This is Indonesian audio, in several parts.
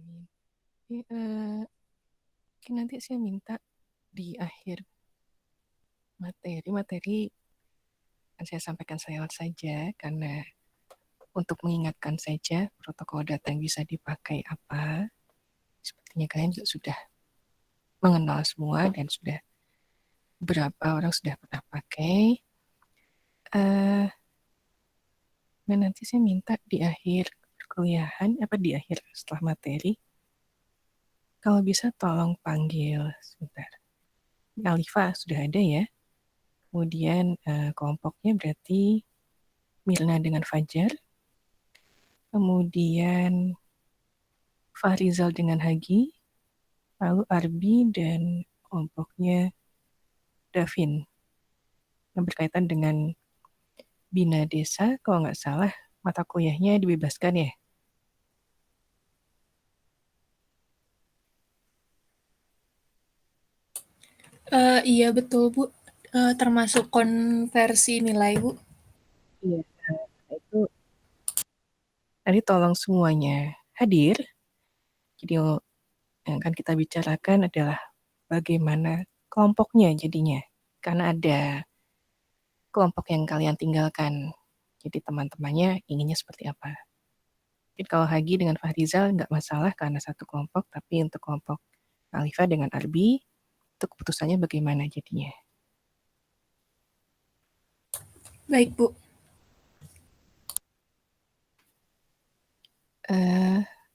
Amin. Mungkin nanti saya minta di akhir materi akan saya sampaikan selewat saja karena untuk mengingatkan saja protokol data yang bisa dipakai apa. Sepertinya kalian juga sudah mengenal semua dan sudah berapa orang sudah pernah pakai. Dan nanti saya minta di akhir perkuliahan, di akhir setelah materi, kalau bisa tolong panggil sebentar. Alifa sudah ada ya. Kemudian kelompoknya berarti Mirna dengan Fajar. Kemudian Fahrizal dengan Hagi. Lalu Arbi dan kelompoknya Davin. Yang berkaitan dengan Bina Desa, kalau nggak salah mata kuliahnya dibebaskan ya. Iya betul Bu, termasuk konversi nilai Bu. Iya, itu tadi tolong semuanya hadir. Jadi yang akan kita bicarakan adalah bagaimana kelompoknya jadinya. Karena ada kelompok yang kalian tinggalkan. Jadi teman-temannya inginnya seperti apa. Jadi kalau Hagi dengan Fahrizal nggak masalah karena satu kelompok, tapi untuk kelompok Alifa dengan Arbi, itu keputusannya bagaimana jadinya. Baik Bu.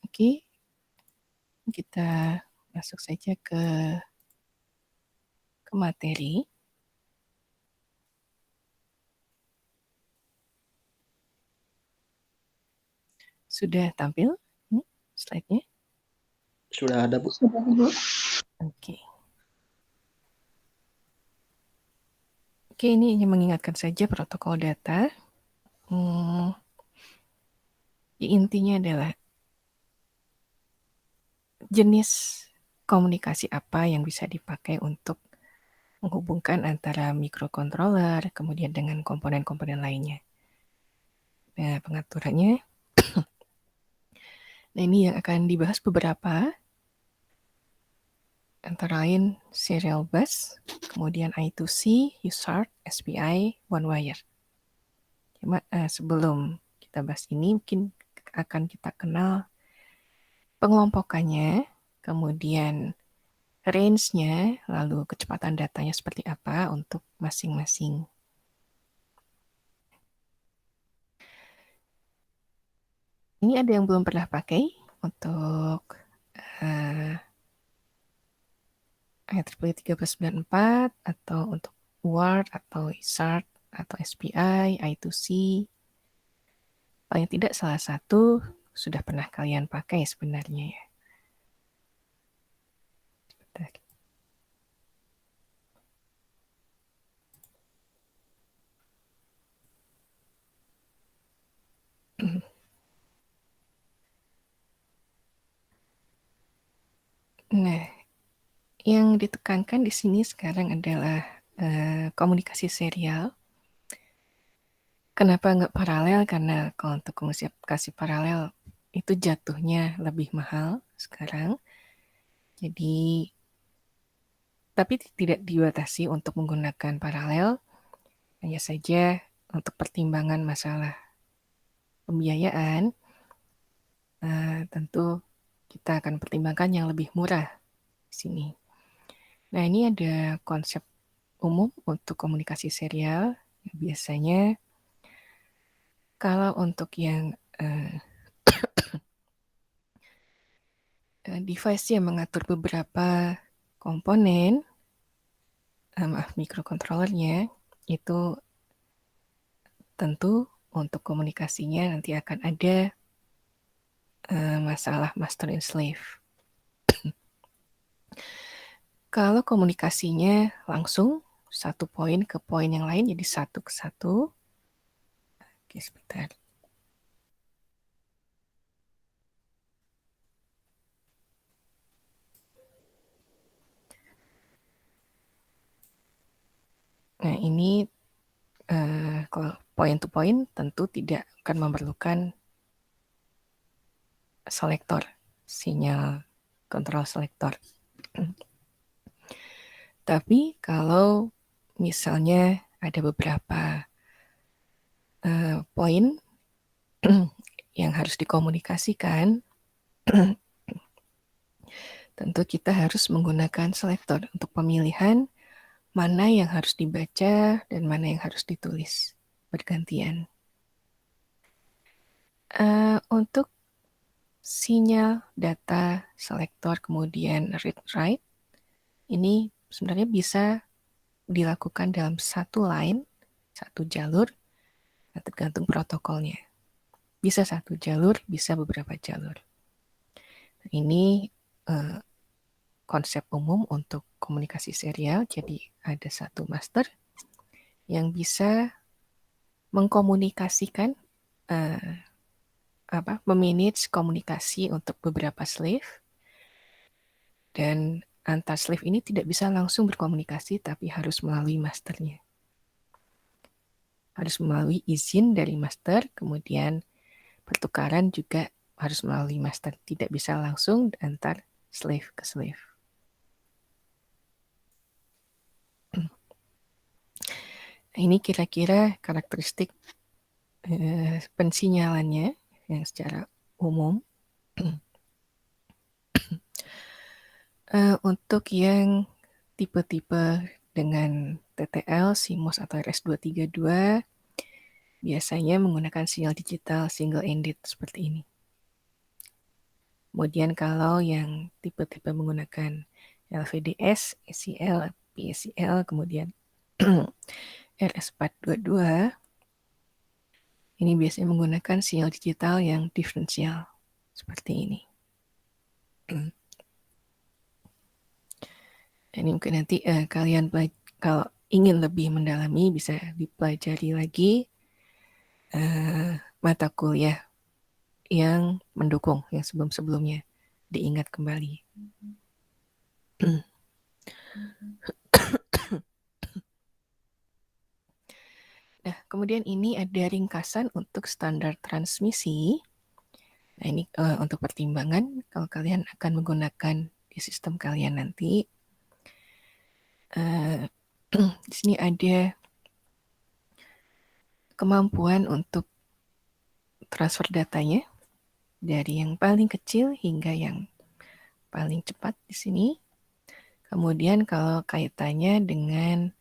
Oke, kita masuk saja ke materi. Sudah tampil slide-nya? Sudah ada Bu. Sudah Bu. Oke. Oke, ini hanya mengingatkan saja protokol data. Intinya adalah jenis komunikasi apa yang bisa dipakai untuk menghubungkan antara microcontroller kemudian dengan komponen-komponen lainnya. Nah, pengaturannya. Nah, ini yang akan dibahas beberapa. Antara lain serial bus, kemudian I2C, USART, SPI, one wire. Cuma sebelum kita bahas ini, mungkin akan kita kenal pengelompokannya, kemudian range-nya, lalu kecepatan datanya seperti apa untuk masing-masing. Ini ada yang belum pernah pakai untuk IEEE 1394 atau untuk UART atau ISART atau SPI, I2C. Paling tidak salah satu sudah pernah kalian pakai sebenarnya ya. Nah, yang ditekankan di sini sekarang adalah komunikasi serial. Kenapa nggak paralel? Karena kalau untuk komunikasi paralel itu jatuhnya lebih mahal sekarang. Jadi, tapi tidak dibatasi untuk menggunakan paralel. Hanya saja untuk pertimbangan masalah pembiayaan, tentu kita akan pertimbangkan yang lebih murah di sini. Nah, ini ada konsep umum untuk komunikasi serial. Biasanya kalau untuk yang device yang mengatur beberapa komponen, mikrokontrolernya, itu tentu untuk komunikasinya nanti akan ada masalah master and slave. Kalau komunikasinya langsung satu poin ke poin yang lain, jadi satu ke satu. Oke, sebentar. Nah, ini kalau point to point tentu tidak akan memerlukan selektor. sinyal kontrol selektor. Tapi kalau misalnya ada beberapa poin yang harus dikomunikasikan, tentu kita harus menggunakan selektor untuk pemilihan mana yang harus dibaca dan mana yang harus ditulis bergantian. Untuk sinyal data selektor kemudian read-write, ini sebenarnya bisa dilakukan dalam satu line, satu jalur, tergantung protokolnya. Bisa satu jalur, bisa beberapa jalur. Ini konsep umum untuk komunikasi serial, jadi ada satu master yang bisa mengkomunikasikan memanage komunikasi untuk beberapa slave, dan antar slave ini tidak bisa langsung berkomunikasi tapi harus melalui masternya. Harus melalui izin dari master, kemudian pertukaran juga harus melalui master, tidak bisa langsung antar slave ke slave. Ini kira-kira karakteristik pensinyalannya yang secara umum. Untuk yang tipe-tipe dengan TTL, CMOS atau RS232 biasanya menggunakan sinyal digital single-ended seperti ini. Kemudian kalau yang tipe-tipe menggunakan LVDS, SCL, PSCL, kemudian RS422, ini biasanya menggunakan sinyal digital yang diferensial seperti ini. Ini mungkin nanti kalian kalau ingin lebih mendalami bisa dipelajari lagi mata kuliah yang mendukung yang sebelum-sebelumnya, diingat kembali. Nah, kemudian ini ada ringkasan untuk standar transmisi. Nah, ini untuk pertimbangan kalau kalian akan menggunakan di sistem kalian nanti. Di sini ada kemampuan untuk transfer datanya dari yang paling kecil hingga yang paling cepat di sini. Kemudian kalau kaitannya dengan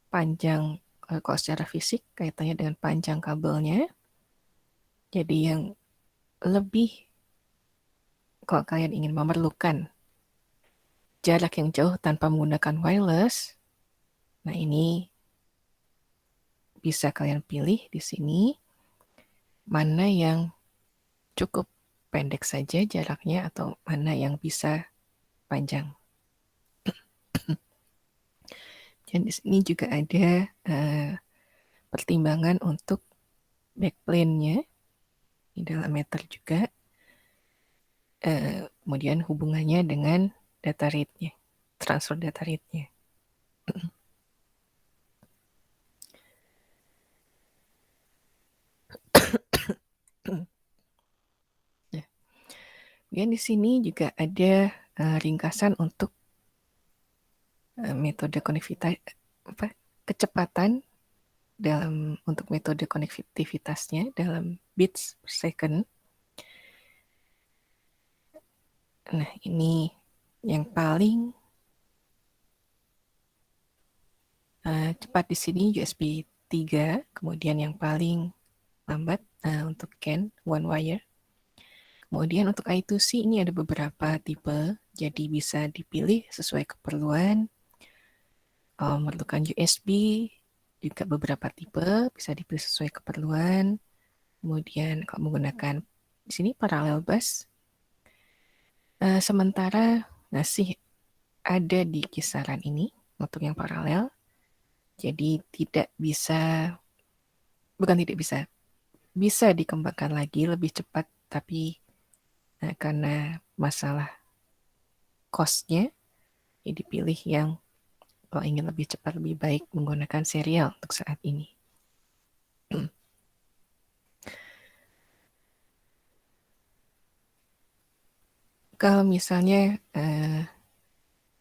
panjang, kalau secara fisik kaitannya dengan panjang kabelnya, jadi yang lebih, kalau kalian ingin memerlukan jarak yang jauh tanpa menggunakan wireless, nah ini bisa kalian pilih di sini mana yang cukup pendek saja jaraknya atau mana yang bisa panjang. Dan di sini juga ada pertimbangan untuk backplane-nya di dalam meter juga. Kemudian hubungannya dengan data rate-nya, transfer data rate-nya. Ya. Kemudian di sini juga ada ringkasan untuk metode kecepatan untuk metode konektivitasnya dalam bits per second. Nah, ini yang paling cepat di sini USB 3, kemudian yang paling lambat untuk CAN, one wire. Kemudian untuk I2C ini ada beberapa tipe, jadi bisa dipilih sesuai keperluan. Memerlukan USB, juga beberapa tipe, bisa dipilih sesuai keperluan. Kemudian kalau menggunakan di sini parallel bus, sementara masih ada di kisaran ini untuk yang paralel. Jadi bisa dikembangkan lagi lebih cepat, tapi karena masalah cost-nya, ya dipilih yang kalau ingin lebih cepat lebih baik menggunakan serial untuk saat ini. kalau misalnya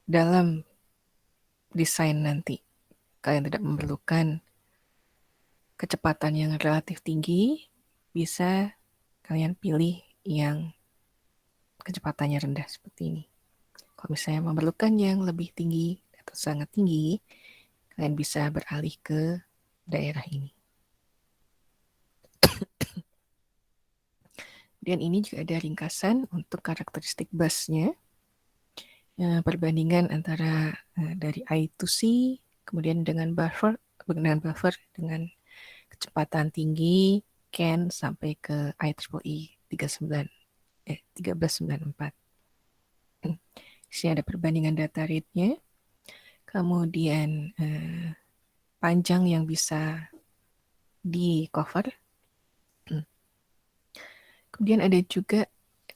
dalam desain nanti kalian tidak memerlukan kecepatan yang relatif tinggi, bisa kalian pilih yang kecepatannya rendah seperti ini. Kalau misalnya memerlukan yang lebih tinggi atau sangat tinggi, kalian bisa beralih ke daerah ini. Dan ini juga ada ringkasan untuk karakteristik busnya. Perbandingan antara dari I to C, kemudian dengan buffer dengan kecepatan tinggi, CAN sampai ke IEEE 1394. Di sini ada perbandingan data rate-nya, kemudian panjang yang bisa di cover. Kemudian ada juga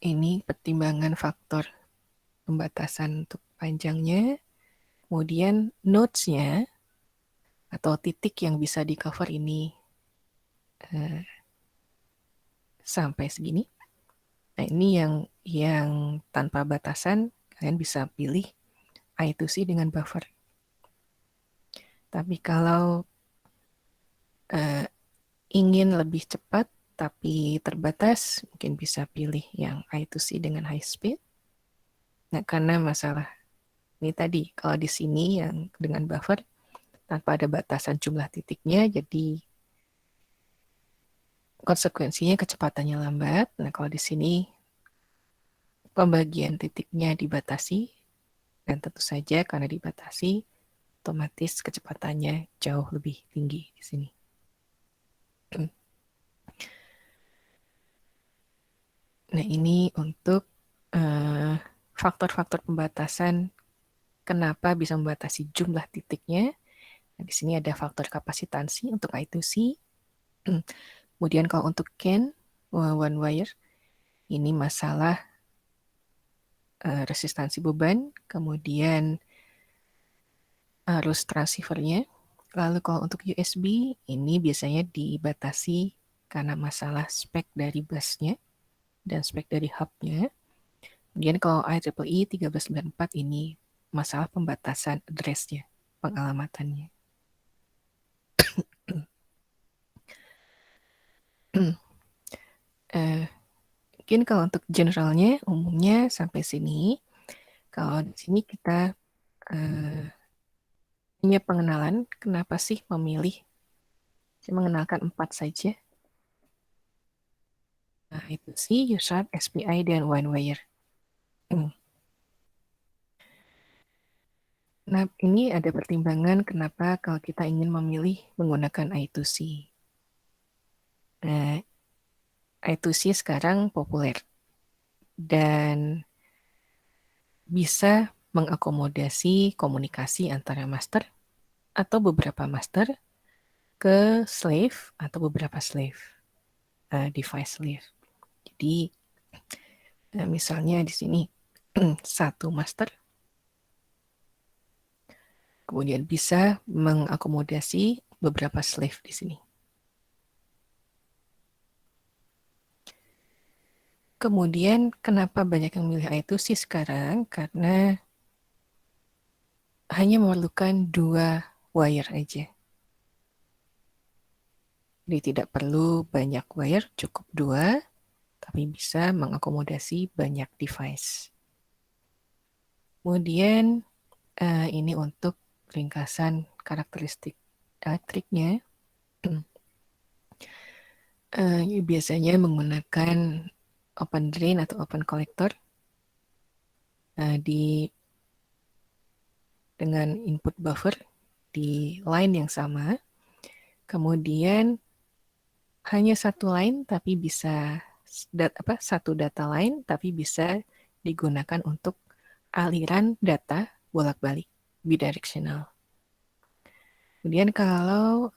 ini pertimbangan faktor pembatasan untuk panjangnya, kemudian nodes-nya atau titik yang bisa di cover ini sampai segini. Nah, ini yang tanpa batasan, kalian bisa pilih I to C dengan buffer. Tapi kalau ingin lebih cepat tapi terbatas, mungkin bisa pilih yang I to C dengan high speed. Nah, karena masalah ini tadi, kalau di sini yang dengan buffer, tanpa ada batasan jumlah titiknya, jadi konsekuensinya kecepatannya lambat. Nah, kalau di sini pembagian titiknya dibatasi, dan tentu saja karena dibatasi, otomatis kecepatannya jauh lebih tinggi di sini. Nah, ini untuk faktor-faktor pembatasan kenapa bisa membatasi jumlah titiknya. Nah, di sini ada faktor kapasitansi untuk I2C. Kemudian kalau untuk CAN, one wire, ini masalah resistansi beban, kemudian arus transceivernya. Lalu kalau untuk USB, ini biasanya dibatasi karena masalah spek dari busnya dan spek dari hubnya. Kemudian kalau IEEE 1394 ini masalah pembatasan address-nya, pengalamatannya. Mungkin kalau untuk generalnya, umumnya sampai sini. Kalau di sini kita punya pengenalan, kenapa sih memilih? Saya mengenalkan 4 saja. Nah, itu sih U-Sharp, SPI, dan OneWire. Nah, ini ada pertimbangan kenapa kalau kita ingin memilih menggunakan I2C. Nah, I2C sekarang populer dan bisa mengakomodasi komunikasi antara master atau beberapa master ke slave atau beberapa slave, device slave. Jadi, misalnya di sini satu master, kemudian bisa mengakomodasi beberapa slave di sini. Kemudian kenapa banyak yang memilih I2C sekarang? Karena hanya memerlukan 2 wire aja. Jadi tidak perlu banyak wire, cukup 2, tapi bisa mengakomodasi banyak device. Kemudian ini untuk ringkasan karakteristik elektriknya. Biasanya menggunakan open drain atau open collector dengan input buffer di line yang sama. Kemudian hanya satu line tapi bisa satu data line tapi bisa digunakan untuk aliran data bolak-balik bidirectional. Kemudian kalau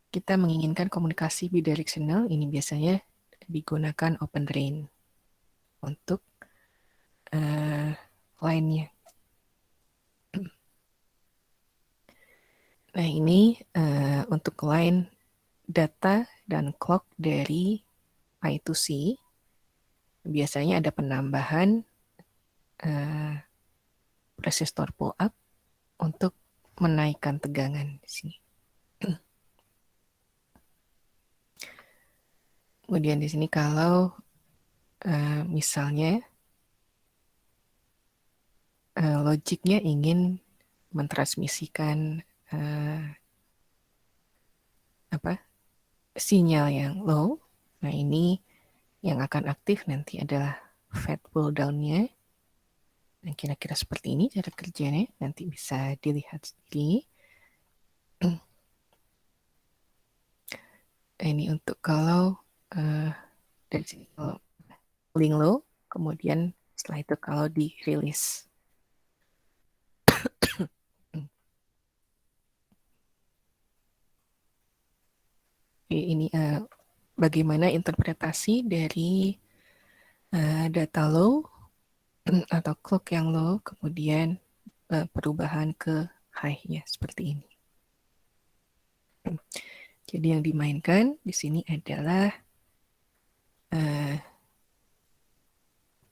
kita menginginkan komunikasi bidirectional, ini biasanya digunakan open drain untuk line-nya. Nah, ini untuk line data dan clock dari I2C. biasanya ada penambahan resistor pull up untuk menaikkan tegangan di sini. Kemudian di sini kalau misalnya logiknya ingin mentransmisikan sinyal yang low, nah ini yang akan aktif nanti adalah fat pull down-nya. Dan kira-kira seperti ini cara kerjanya, nanti bisa dilihat sendiri. Ini untuk kalau dari sini kalau pulling low, kemudian setelah itu kalau di-release. Ini bagaimana interpretasi dari data low atau clock yang low, kemudian perubahan ke high-nya seperti ini. Jadi yang dimainkan di sini adalah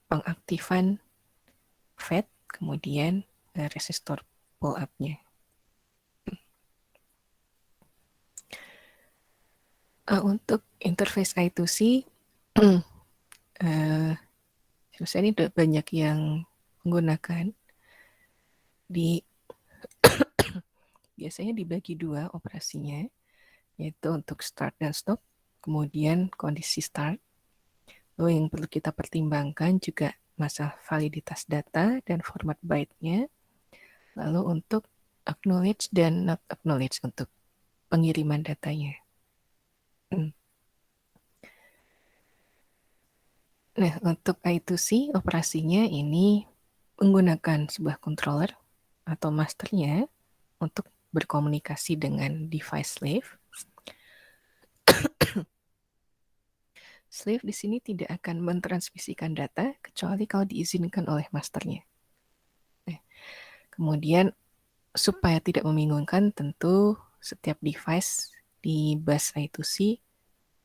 pengaktifan FET, kemudian resistor pull up-nya. Untuk interface I2C, saya ini udah banyak yang menggunakan. Biasanya dibagi dua operasinya, yaitu untuk start dan stop, kemudian kondisi start. Lalu yang perlu kita pertimbangkan juga masalah validitas data dan format byte-nya. Lalu untuk acknowledge dan not acknowledge untuk pengiriman datanya. Nah, untuk I2C operasinya ini menggunakan sebuah controller atau masternya untuk berkomunikasi dengan device slave. Slave di sini tidak akan mentransmisikan data kecuali kalau diizinkan oleh masternya. Nah, kemudian supaya tidak membingungkan, tentu setiap device di bus I2C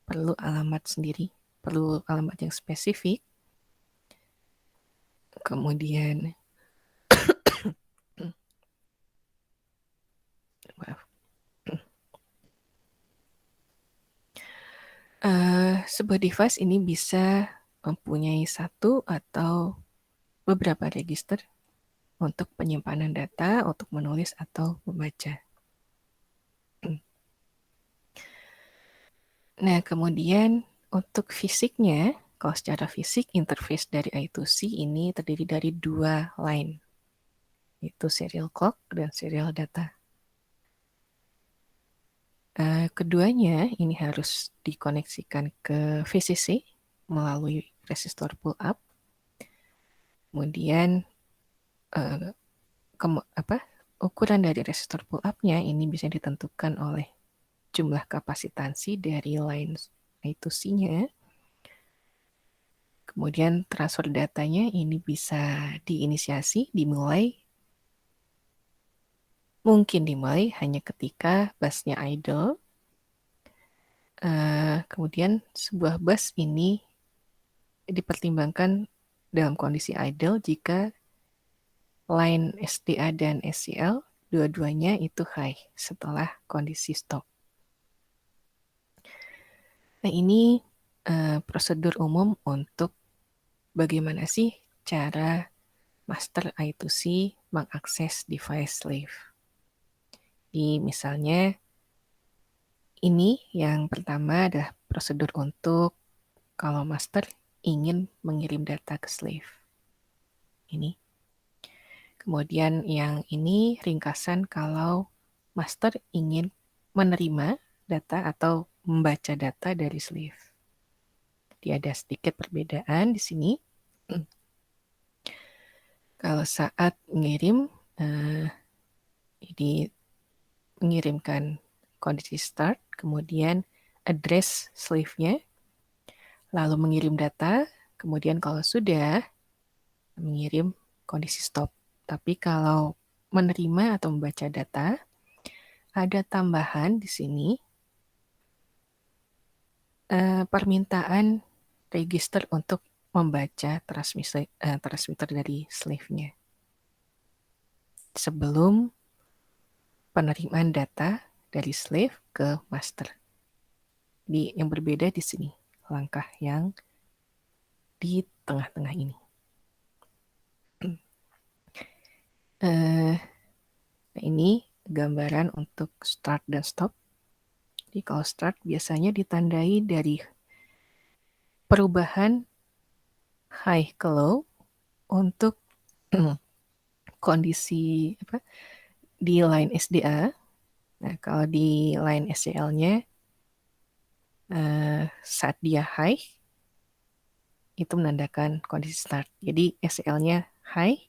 perlu alamat sendiri, perlu alamat yang spesifik. Kemudian sebuah device ini bisa mempunyai satu atau beberapa register untuk penyimpanan data, untuk menulis atau membaca. Nah, kemudian untuk fisiknya, kalau secara fisik interface dari I2C ini terdiri dari dua line, yaitu serial clock dan serial data. Keduanya ini harus dikoneksikan ke VCC melalui resistor pull up. Kemudian ukuran dari resistor pull up-nya ini bisa ditentukan oleh jumlah kapasitansi dari line I2C-nya. Kemudian transfer datanya ini bisa mungkin dimulai hanya ketika busnya idle. Kemudian sebuah bus ini dipertimbangkan dalam kondisi idle jika line SDA dan SCL dua-duanya itu high setelah kondisi stop. Nah, ini prosedur umum untuk bagaimana sih cara master I2C mengakses device slave. Misalnya, ini yang pertama adalah prosedur untuk kalau master ingin mengirim data ke slave. Ini. Kemudian yang ini ringkasan kalau master ingin menerima data atau membaca data dari slave. Jadi ada sedikit perbedaan di sini. Kalau saat mengirim, ini mengirimkan kondisi start, kemudian address slave-nya, lalu mengirim data, kemudian kalau sudah, mengirim kondisi stop. Tapi kalau menerima atau membaca data, ada tambahan di sini, permintaan register untuk membaca transmitter dari slave-nya sebelum penerimaan data dari slave ke master. Jadi yang berbeda di sini langkah yang di tengah-tengah ini. Nah, ini gambaran untuk start dan stop. Jadi kalau start biasanya ditandai dari perubahan high ke low untuk kondisi di line SDA. Nah, kalau di line SCL-nya saat dia high itu menandakan kondisi start. Jadi SCL-nya high,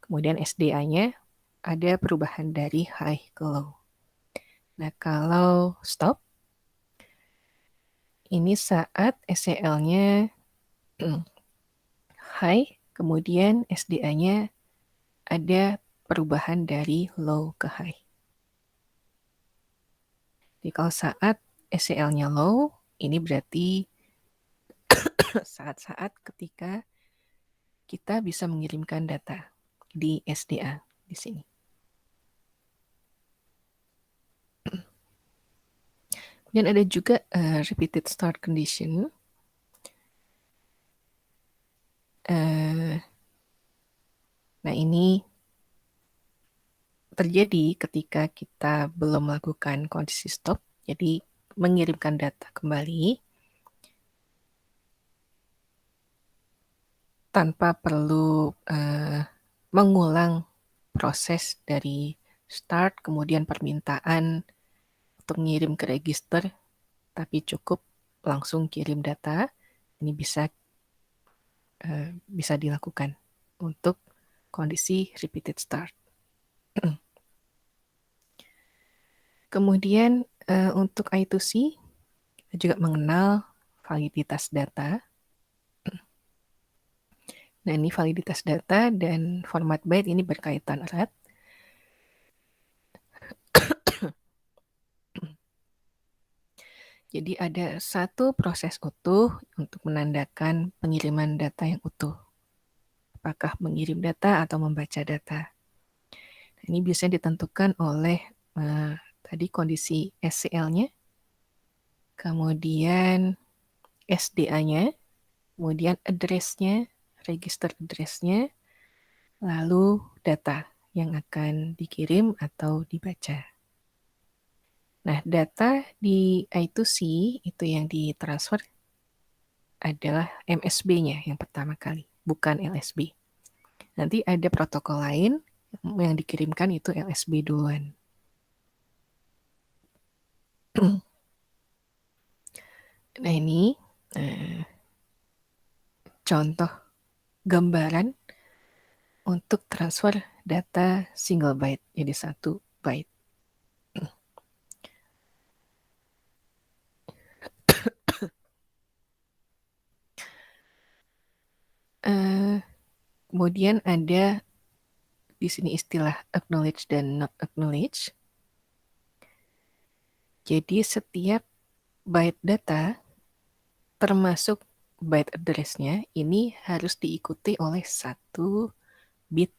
kemudian SDA-nya ada perubahan dari high ke low. Nah, kalau stop ini saat SCL-nya high, kemudian SDA-nya ada perubahan dari low ke high. Jadi kalau saat SCL-nya low, ini berarti saat-saat ketika kita bisa mengirimkan data di SDA di sini. Kemudian ada juga repeated start condition. Nah, ini terjadi ketika kita belum melakukan kondisi stop, jadi mengirimkan data kembali tanpa perlu mengulang proses dari start, kemudian permintaan untuk mengirim ke register, tapi cukup langsung kirim data. Ini bisa dilakukan untuk kondisi repeated start. Kemudian untuk I2C, kita juga mengenal validitas data. Nah, ini validitas data dan format byte ini berkaitan erat. Jadi ada satu proses utuh untuk menandakan pengiriman data yang utuh. Apakah mengirim data atau membaca data. Nah, ini biasanya ditentukan oleh tadi kondisi SCL-nya, kemudian SDA-nya, kemudian address-nya, register address-nya, lalu data yang akan dikirim atau dibaca. Nah, data di I2C itu yang ditransfer adalah MSB-nya yang pertama kali, bukan LSB. Nanti ada protokol lain yang dikirimkan itu LSB duluan. Nah, ini contoh gambaran untuk transfer data single byte, jadi 1 byte. Kemudian ada di sini istilah acknowledge dan not acknowledge. Jadi setiap byte data termasuk byte address-nya ini harus diikuti oleh 1 bit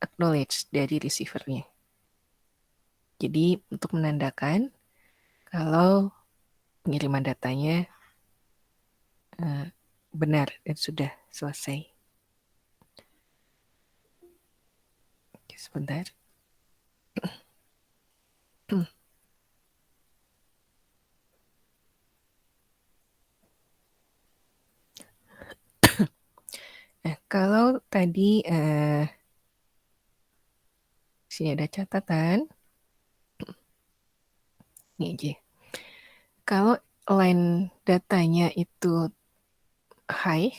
acknowledge dari receiver-nya. Jadi untuk menandakan kalau pengiriman datanya benar dan sudah selesai. Oke, sebentar. Nah, kalau tadi sini ada catatan. Ini aja. Kalau line datanya itu high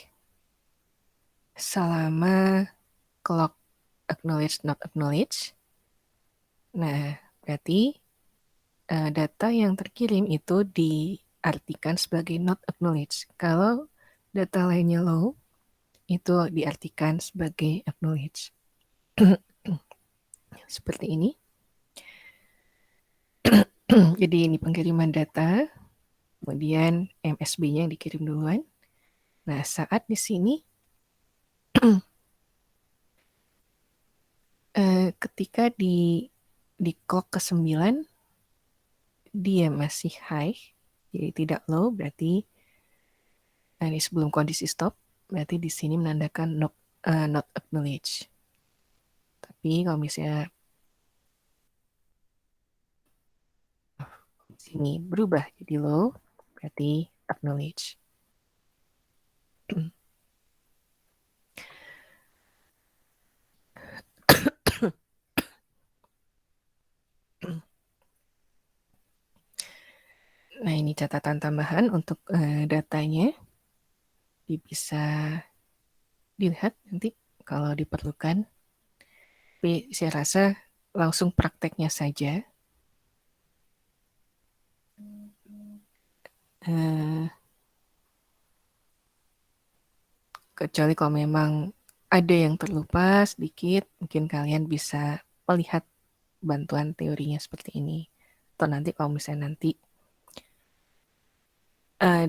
selama clock acknowledge not acknowledge. Nah, berarti data yang terkirim itu diartikan sebagai not acknowledge. Kalau data lainnya low, itu diartikan sebagai acknowledge. Seperti ini. Jadi ini pengiriman data, kemudian MSB-nya yang dikirim duluan. Nah, saat di sini ketika di clock ke-9 dia masih high, jadi tidak low, berarti ini sebelum kondisi stop, berarti di sini menandakan not acknowledge. Tapi kalau misalnya sini berubah jadi low, berarti acknowledge. Nah, ini catatan tambahan untuk datanya. Bisa dilihat nanti kalau diperlukan. Tapi saya rasa langsung prakteknya saja. Kecuali kalau memang ada yang terlupa sedikit, mungkin kalian bisa melihat bantuan teorinya seperti ini. Atau nanti kalau misalnya nanti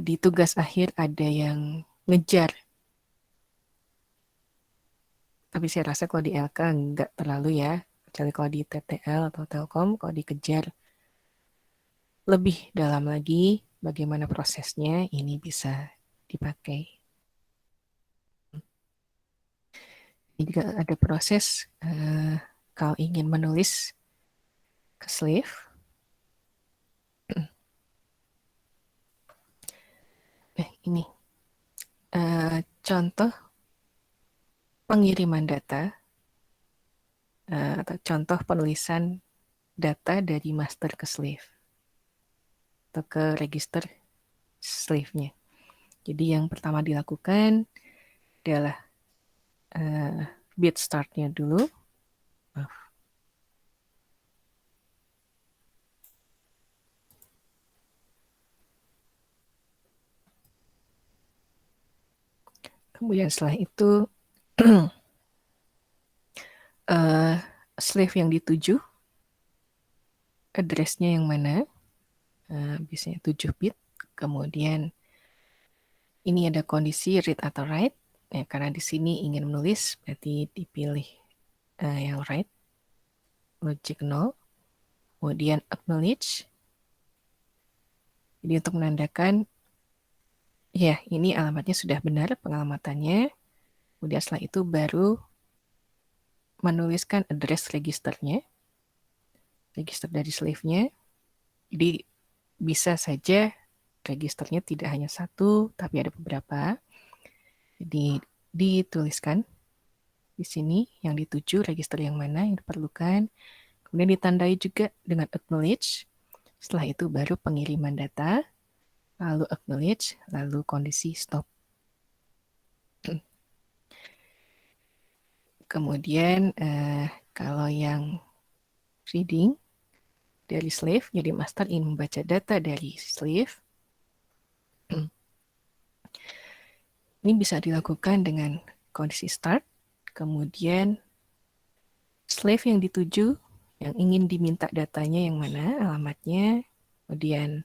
di tugas akhir ada yang ngejar. Tapi saya rasa kalau di LK nggak terlalu ya. Kecuali kalau di TTL atau Telkom, kalau dikejar lebih dalam lagi bagaimana prosesnya, ini bisa dipakai. Ini juga ada proses kalau ingin menulis ke slave. Ini contoh pengiriman data atau contoh penulisan data dari master ke slave atau ke register slave-nya. Jadi yang pertama dilakukan adalah bit start-nya dulu. Kemudian setelah itu slave yang dituju, address-nya yang mana, biasanya 7 bit. Kemudian ini ada kondisi read atau write. Ya, karena di sini ingin menulis, berarti dipilih yang write, logic 0. Kemudian acknowledge. Jadi untuk menandakan, ya ini alamatnya sudah benar pengalamannya. Kemudian setelah itu baru menuliskan address registernya, register dari slave-nya. Jadi bisa saja registernya tidak hanya satu, tapi ada beberapa. Jadi dituliskan di sini yang dituju, register yang mana yang diperlukan. Kemudian ditandai juga dengan acknowledge. Setelah itu baru pengiriman data, lalu acknowledge, lalu kondisi stop. Kemudian kalau yang reading dari slave, jadi master ingin membaca data dari slave, ini bisa dilakukan dengan kondisi start, kemudian slave yang dituju, yang ingin diminta datanya yang mana, alamatnya, kemudian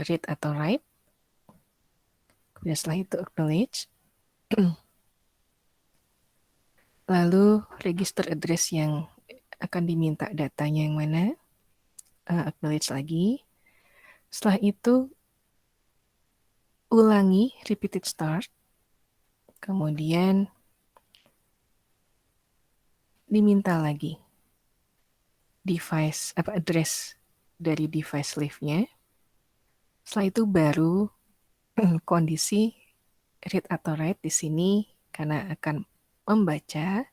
read atau write, kemudian setelah itu acknowledge, lalu register address yang akan diminta datanya yang mana, acknowledge lagi. Setelah itu ulangi repeated start, kemudian diminta lagi device address dari device slave-nya. Setelah itu baru kondisi read atau write di sini karena akan membaca,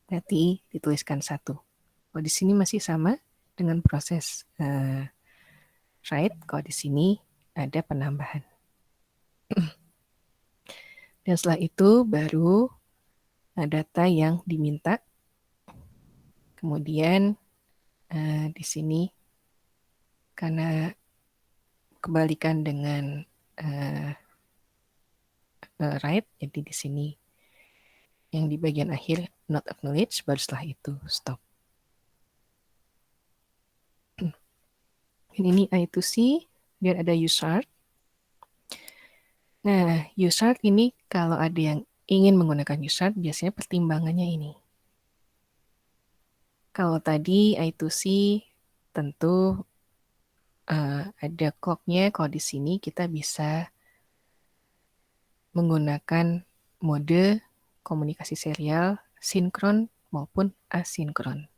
berarti dituliskan 1. Kalau di sini masih sama dengan proses write, kalau di sini ada penambahan. Dan setelah itu baru data yang diminta. Kemudian di sini karena kebalikan dengan write, jadi di sini yang di bagian akhir not acknowledge, baru setelah itu stop. Ini I2C, biar ada user. Nah, USART ini kalau ada yang ingin menggunakan USART, biasanya pertimbangannya ini. Kalau tadi I2C tentu ada clock-nya. Kalau di sini kita bisa menggunakan mode komunikasi serial sinkron maupun asinkron.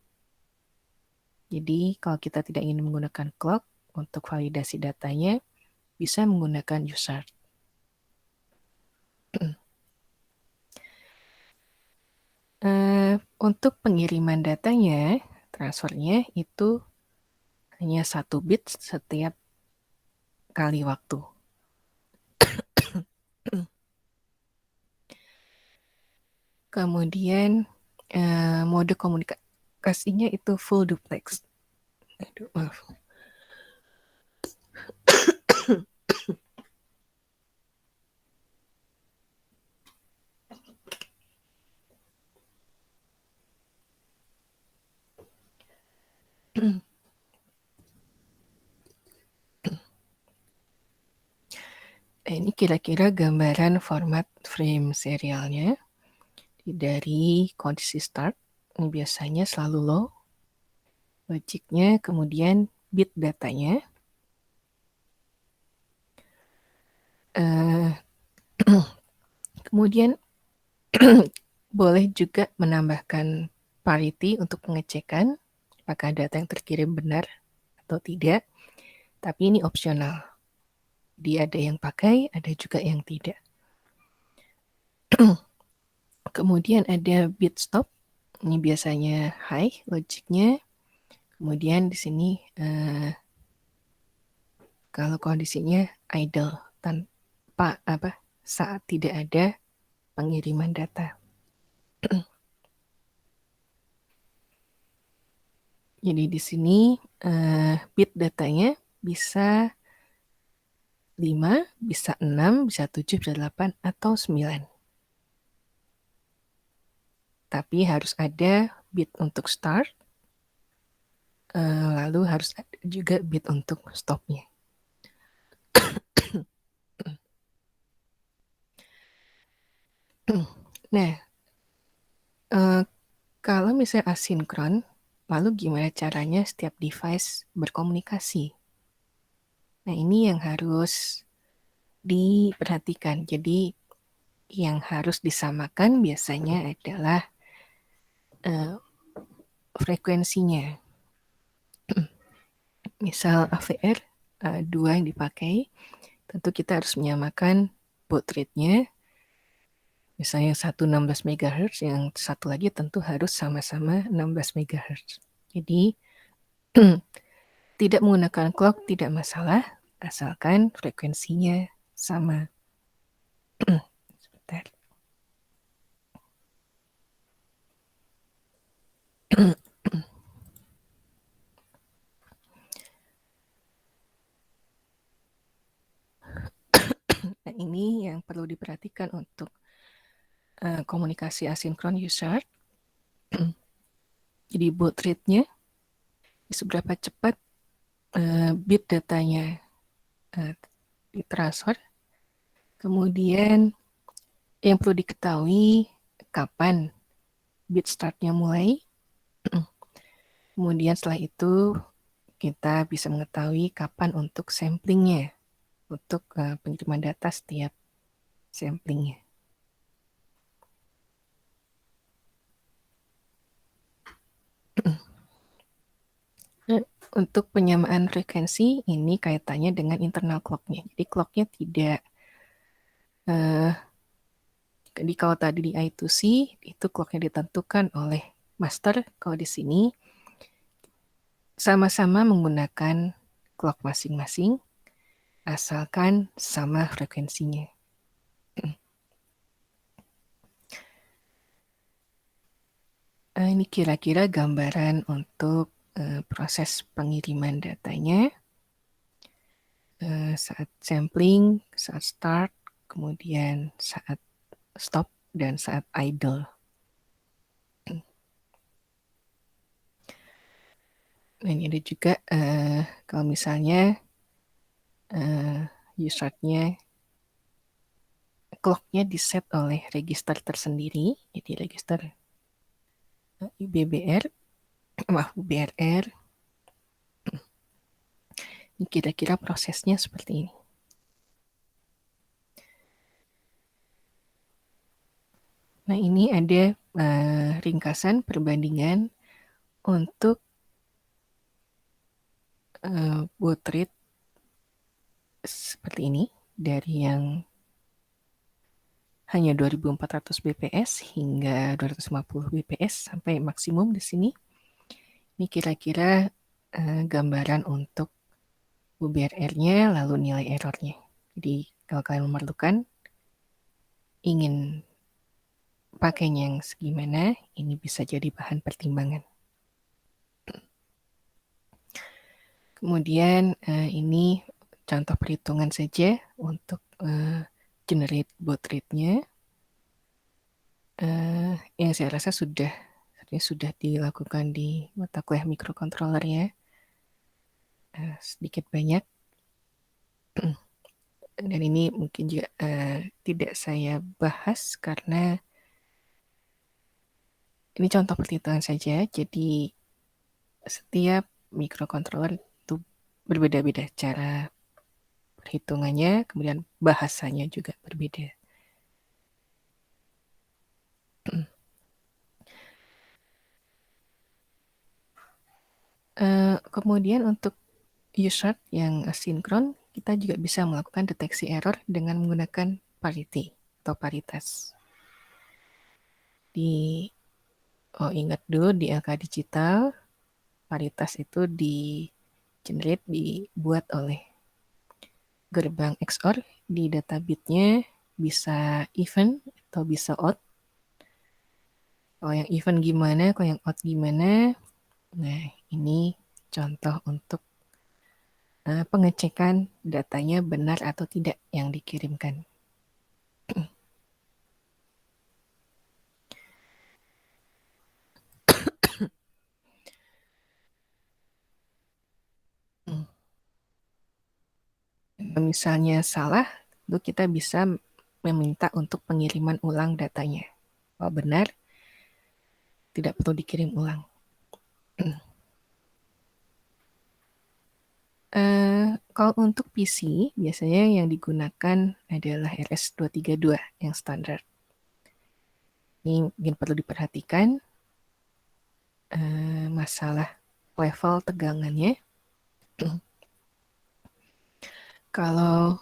Jadi kalau kita tidak ingin menggunakan clock untuk validasi datanya, bisa menggunakan USART. Untuk pengiriman datanya, transfernya itu hanya 1 bit setiap kali waktu. Kemudian mode komunikasinya itu full duplex. Aduh, maaf. Ini kira-kira gambaran format frame serialnya. Dari kondisi start, ini biasanya selalu low. Logiknya, kemudian bit datanya. Kemudian boleh juga menambahkan parity untuk pengecekan apakah data yang terkirim benar atau tidak. Tapi ini opsional. Dia ada yang pakai, ada juga yang tidak. Kemudian ada bit stop. Ini biasanya high logiknya. Kemudian di sini kalau kondisinya idle tanpa saat tidak ada pengiriman data. Jadi di sini bit datanya bisa 5, bisa 6, bisa 7, bisa 8, atau 9. Tapi harus ada bit untuk start, lalu harus ada juga bit untuk stopnya. Nah, kalau misalnya asinkron, lalu gimana caranya setiap device berkomunikasi? Nah, ini yang harus diperhatikan. Jadi, yang harus disamakan biasanya adalah frekuensinya. Misal AVR 2 yang dipakai, tentu kita harus menyamakan baud rate-nya. Misalnya yang satu 16 MHz, yang satu lagi tentu harus sama-sama 16 MHz. Jadi, tidak menggunakan clock tidak masalah, asalkan frekuensinya sama. Sebentar. Nah, ini yang perlu diperhatikan untuk komunikasi asinkron USART. Jadi baud rate-nya seberapa cepat bit datanya ditransfer. Kemudian yang perlu diketahui kapan bit startnya mulai. Kemudian setelah itu kita bisa mengetahui kapan untuk samplingnya, untuk pengiriman data setiap samplingnya. Untuk penyamaan frekuensi ini kaitannya dengan internal clock-nya. Jadi clock-nya tidak jadi kalau tadi di I2C itu clock-nya ditentukan oleh master. Kalau di sini sama-sama menggunakan clock masing-masing asalkan sama frekuensinya. Ini kira-kira gambaran untuk proses pengiriman datanya. Saat sampling, saat start, kemudian saat stop, dan saat idle. Nah, ini ada juga kalau misalnya USART-nya clock-nya diset oleh register tersendiri, jadi register UBBR, UBRR. Ini kira-kira prosesnya seperti ini. Nah, ini ada ringkasan perbandingan untuk baud rate seperti ini, dari yang hanya 2400 bps hingga 250 bps sampai maksimum di sini. Ini kira-kira gambaran untuk UBRR-nya lalu nilai errornya. Jadi kalau kalian memerlukan, ingin pakainya yang segimana, ini bisa jadi bahan pertimbangan. Kemudian ini contoh perhitungan saja untuk generate baud rate-nya. Yang saya rasa sudah dilakukan di mata kuliah microcontroller ya. Sedikit banyak. Dan ini mungkin juga tidak saya bahas karena ini contoh perhitungan saja. Jadi setiap microcontroller itu berbeda-beda cara perhitungannya, kemudian bahasanya juga berbeda. Kemudian untuk U-short yang asinkron, kita juga bisa melakukan deteksi error dengan menggunakan parity atau paritas. Ingat dulu di LK digital, paritas itu dibuat oleh gerbang XOR, di data bitnya bisa even atau bisa odd. Kalau yang even gimana, kalau yang odd gimana. Nah, ini contoh untuk pengecekan datanya benar atau tidak yang dikirimkan. Misalnya salah, itu kita bisa meminta untuk pengiriman ulang datanya. Kalau benar, tidak perlu dikirim ulang. Kalau untuk PC, biasanya yang digunakan adalah RS-232 yang standar. Ini mungkin perlu diperhatikan masalah level tegangannya. Kalau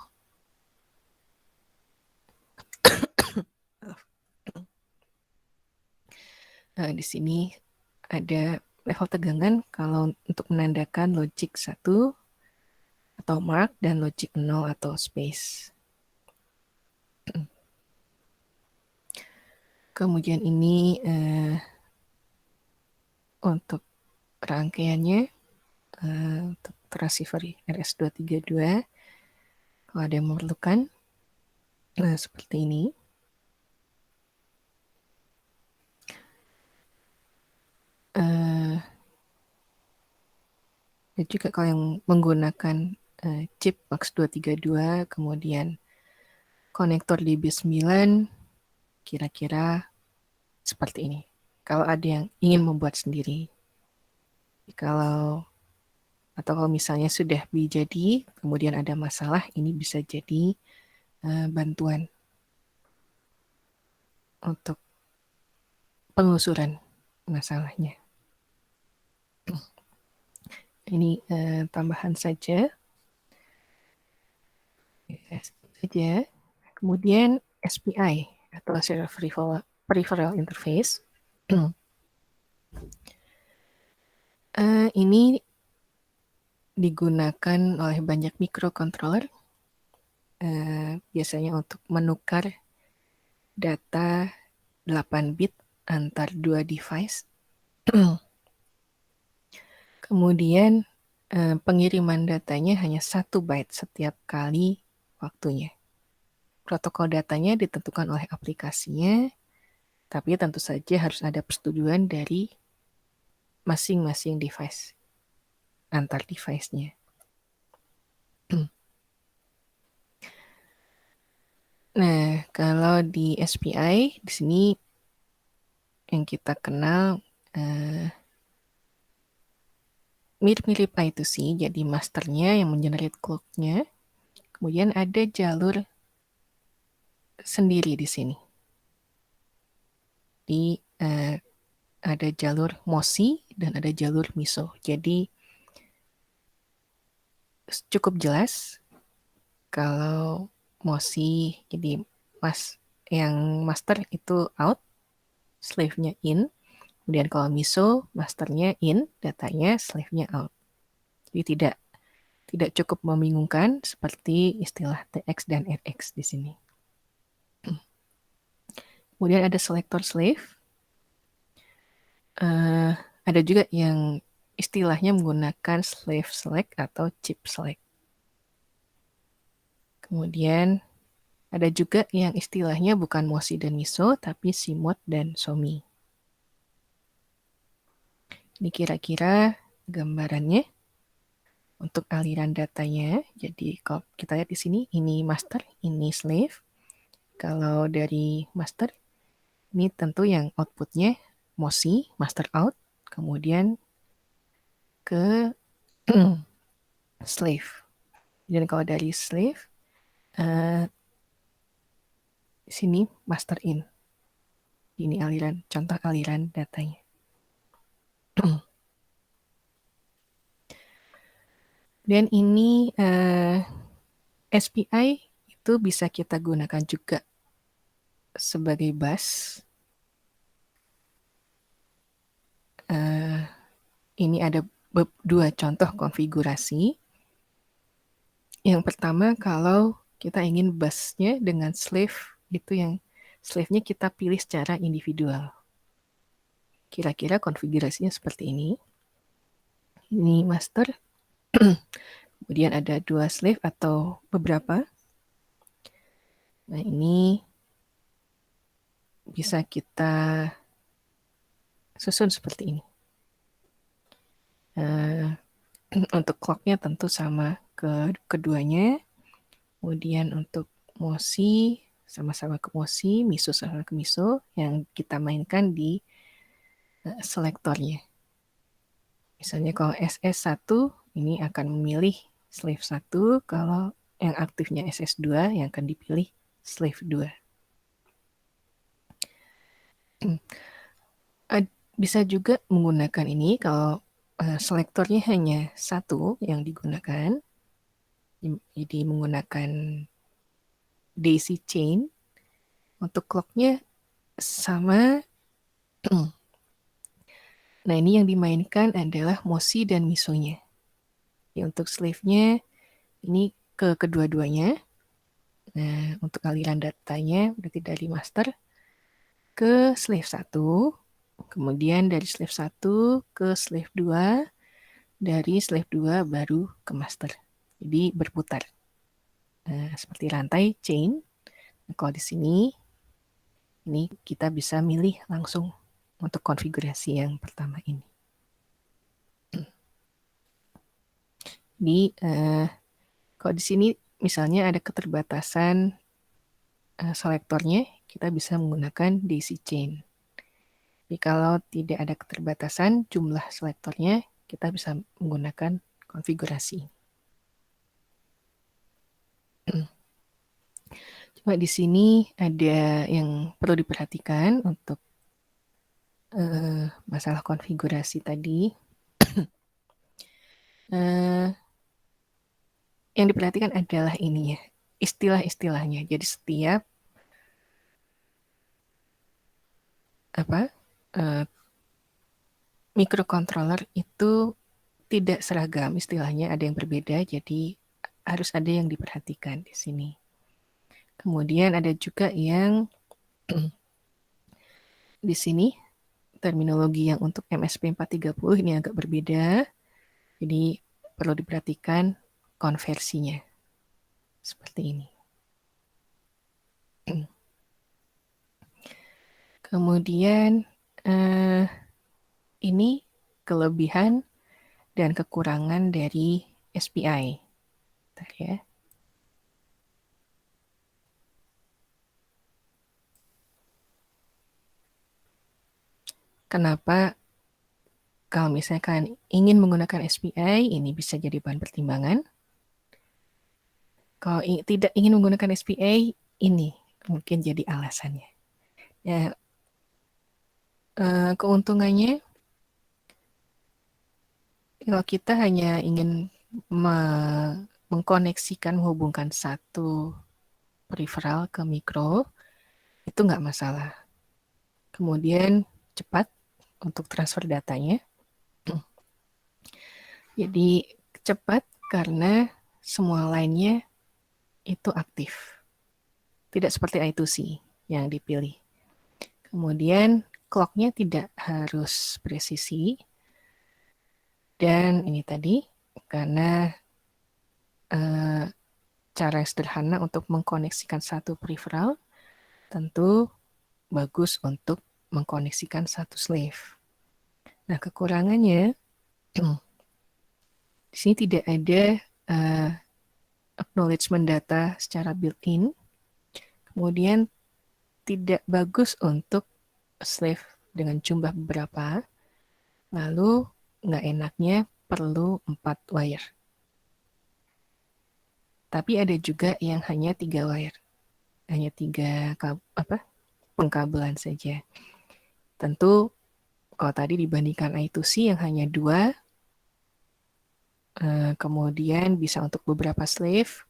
di sini ada level tegangan kalau untuk menandakan logic 1 atau mark dan logic 0 atau space. Kemudian ini untuk rangkaiannya untuk transceiver RS-232, kalau ada yang memerlukan, seperti ini. Dan juga kalau yang menggunakan chip MAX232, kemudian konektor DB9, kira-kira seperti ini. Kalau ada yang ingin membuat sendiri. Kalau misalnya sudah jadi, kemudian ada masalah, ini bisa jadi bantuan untuk penelusuran masalahnya. Ini tambahan saja. Kemudian SPI atau Serial Peripheral Interface. Ini digunakan oleh banyak microcontroller, biasanya untuk menukar data 8 bit antar dua device. Kemudian pengiriman datanya hanya 1 byte setiap kali waktunya. Protokol datanya ditentukan oleh aplikasinya, tapi tentu saja harus ada persetujuan dari masing-masing device, antar device-nya. Nah, Kalau di SPI, di sini yang kita kenal mirip-mirip I2C, jadi masternya yang mengenerate clock-nya. Kemudian ada jalur sendiri di sini. Di ada jalur MOSI dan ada jalur MISO. Jadi cukup jelas kalau MOSI, jadi yang master itu out, slave-nya in. Kemudian kalau MISO, masternya in, datanya slave-nya out. Jadi tidak cukup membingungkan seperti istilah TX dan RX di sini. Kemudian ada selector slave. Ada juga yang istilahnya menggunakan slave select atau chip select. Kemudian ada juga yang istilahnya bukan MOSI dan MISO, tapi CMOD dan SOMI. Ini kira-kira gambarannya untuk aliran datanya. Jadi kalau kita lihat di sini, ini master, ini slave. Kalau dari master, ini tentu yang outputnya MOSI, master out, kemudian ke slave. Dan kalau dari slave, sini master in. Ini contoh aliran datanya. Dan ini SPI itu bisa kita gunakan juga sebagai bus. Ini ada dua contoh konfigurasi. Yang pertama, kalau kita ingin busnya dengan slave, itu yang slave-nya kita pilih secara individual. Kira-kira konfigurasinya seperti ini. Ini master, kemudian ada dua slave atau beberapa. Nah, ini bisa kita susun seperti ini. Untuk clock-nya tentu sama keduanya. Kemudian untuk MOSI, sama-sama ke MOSI, MISO sama ke MISO, yang kita mainkan di selektornya. Misalnya kalau SS1, ini akan memilih slave 1, kalau yang aktifnya SS2, yang akan dipilih slave 2. Bisa juga menggunakan ini kalau selektornya hanya satu yang digunakan, jadi menggunakan daisy chain. Untuk clock-nya sama. Nah, ini yang dimainkan adalah MOSI dan MISO-nya. Untuk slave-nya, ini ke kedua-duanya. Nah, untuk aliran datanya, berarti dari master ke slave 1, kemudian dari slave 1 ke slave 2, dari slave 2 baru ke master. Jadi berputar. Nah, seperti rantai chain. Nah, kalau di sini, ini kita bisa milih langsung untuk konfigurasi yang pertama ini. Kalau di sini misalnya ada keterbatasan selektornya, kita bisa menggunakan daisy chain. Tapi kalau tidak ada keterbatasan jumlah selektornya, kita bisa menggunakan konfigurasi. Cuma di sini ada yang perlu diperhatikan untuk masalah konfigurasi tadi. Yang diperhatikan adalah ini ya, istilah-istilahnya. Jadi setiap microcontroller itu tidak seragam istilahnya, ada yang berbeda, jadi harus ada yang diperhatikan di sini. Kemudian ada juga yang di sini terminologi yang untuk MSP430 ini agak berbeda, jadi perlu diperhatikan konversinya seperti ini. Kemudian ini kelebihan dan kekurangan dari SPI. Bentar ya. Kenapa kalau misalnya kalian ingin menggunakan SPI, ini bisa jadi bahan pertimbangan. Kalau tidak ingin menggunakan SPI, ini mungkin jadi alasannya. Ya, keuntungannya, kalau kita hanya ingin mengkoneksikan, menghubungkan satu peripheral ke mikro, itu nggak masalah. Kemudian cepat untuk transfer datanya. Jadi cepat karena semua lainnya itu aktif. Tidak seperti I2C yang dipilih. Kemudian clock-nya tidak harus presisi. Dan ini tadi, karena cara yang sederhana untuk mengkoneksikan satu peripheral, tentu bagus untuk mengkoneksikan satu slave. Nah, kekurangannya, di sini tidak ada acknowledgement data secara built-in. Kemudian tidak bagus untuk slave dengan jumlah beberapa. Lalu nggak enaknya perlu 4 wire. Tapi ada juga yang hanya 3 wire. Hanya 3 pengkabelan saja. Tentu kalau tadi dibandingkan I2C yang hanya 2, kemudian bisa untuk beberapa slave,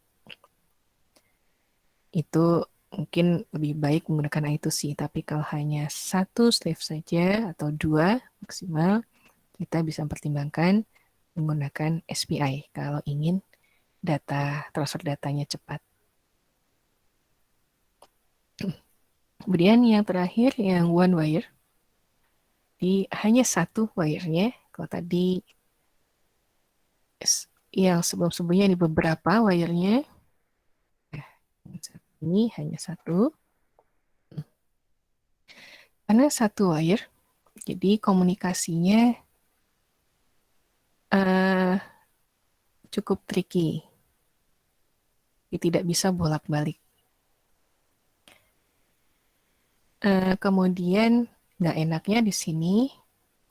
itu mungkin lebih baik menggunakan I2C. Tapi kalau hanya 1 slave saja atau 2 maksimal, kita bisa pertimbangkan menggunakan SPI kalau ingin transfer datanya cepat. Kemudian yang terakhir yang one wire, hanya 1 wire-nya. Kalau tadi yang sebelum-sebelumnya ini beberapa wire-nya, ini hanya 1. Karena 1 wire, jadi komunikasinya cukup tricky. Tidak bisa bolak-balik. Kemudian nggak enaknya di sini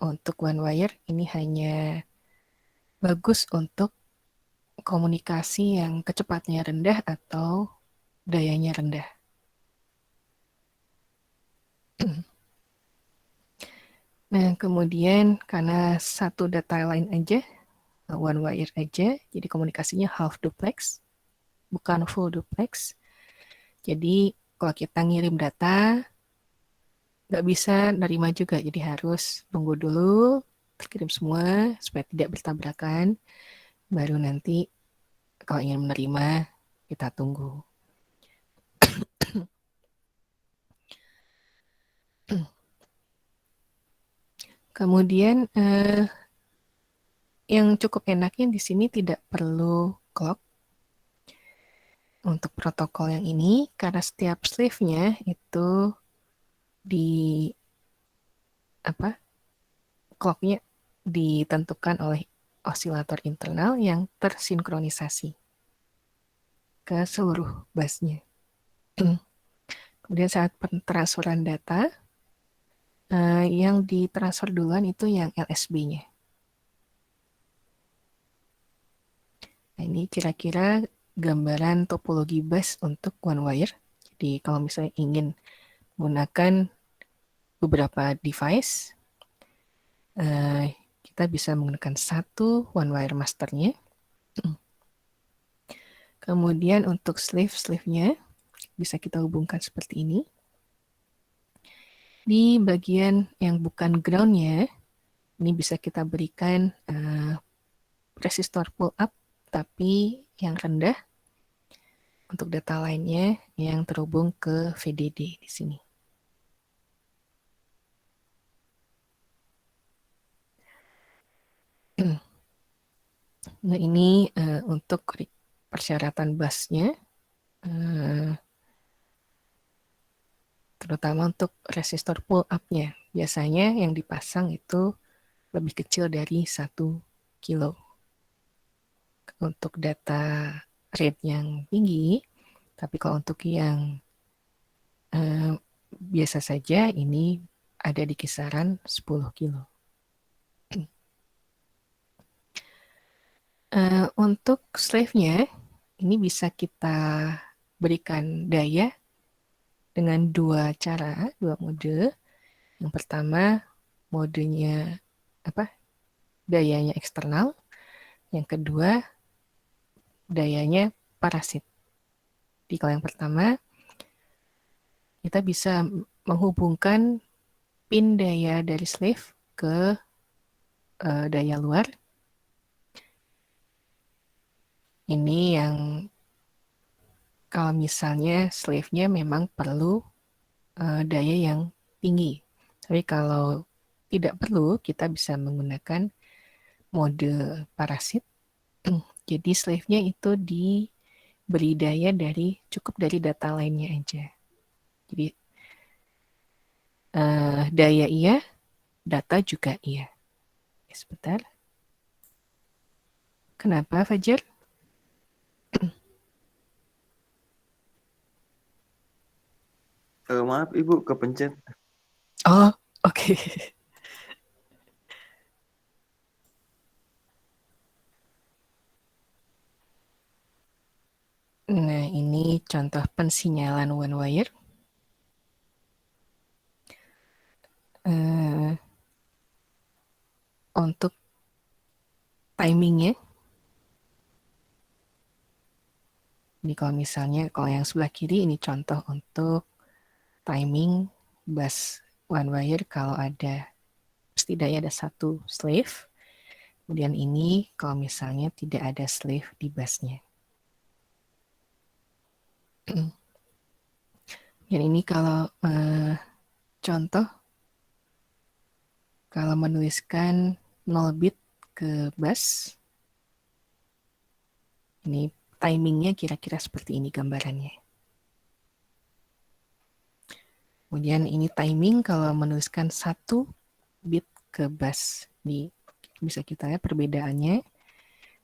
untuk one wire ini hanya bagus untuk komunikasi yang kecepatannya rendah atau dayanya rendah. Nah, kemudian karena satu data line aja, one wire aja, jadi komunikasinya half duplex, bukan full duplex. Jadi kalau kita ngirim data, nggak bisa nerima juga, jadi harus tunggu dulu terkirim semua supaya tidak bertabrakan, baru nanti kalau ingin menerima kita tunggu. Kemudian yang cukup enaknya di sini tidak perlu clock untuk protokol yang ini, karena setiap slave-nya itu clock-nya ditentukan oleh osilator internal yang tersinkronisasi ke seluruh busnya. Kemudian saat transferan data, yang ditransfer duluan itu yang LSB-nya. Nah, ini kira-kira gambaran topologi bus untuk one wire. Jadi kalau misalnya ingin menggunakan beberapa device, kita bisa menggunakan satu one wire masternya. Kemudian untuk slave-nya bisa kita hubungkan seperti ini. Di bagian yang bukan ground-nya, ini bisa kita berikan resistor pull up, tapi yang rendah untuk data lainnya yang terhubung ke VDD di sini. Nah, ini untuk persyaratan busnya, terutama untuk resistor pull up-nya. Biasanya yang dipasang itu lebih kecil dari 1 kilo. Untuk data rate yang tinggi, tapi kalau untuk yang biasa saja ini ada di kisaran 10 kilo. Untuk slave-nya, ini bisa kita berikan daya dengan dua cara, dua mode. Yang pertama, modenya dayanya eksternal. Yang kedua, dayanya parasit. Jadi kalau yang pertama, kita bisa menghubungkan pin daya dari slave ke daya luar. Ini yang kalau misalnya slave-nya memang perlu daya yang tinggi. Tapi kalau tidak perlu, kita bisa menggunakan mode parasit. Jadi slave-nya itu diberi daya cukup dari data lainnya aja. Jadi daya iya, data juga iya. Sebentar. Kenapa, Fajar? Maaf Ibu, kepencet. Oh, oke. Nah, ini contoh pensinyalan one wire. Untuk timingnya, ini kalau yang sebelah kiri ini contoh untuk timing bus one wire kalau ada setidaknya ada satu slave. Kemudian ini kalau misalnya tidak ada slave di busnya. Dan ini kalau contoh, kalau menuliskan 0 bit ke bus, ini timingnya kira-kira seperti ini gambarannya. Kemudian ini timing kalau menuliskan 1 bit ke bus. Bisa kita lihat perbedaannya.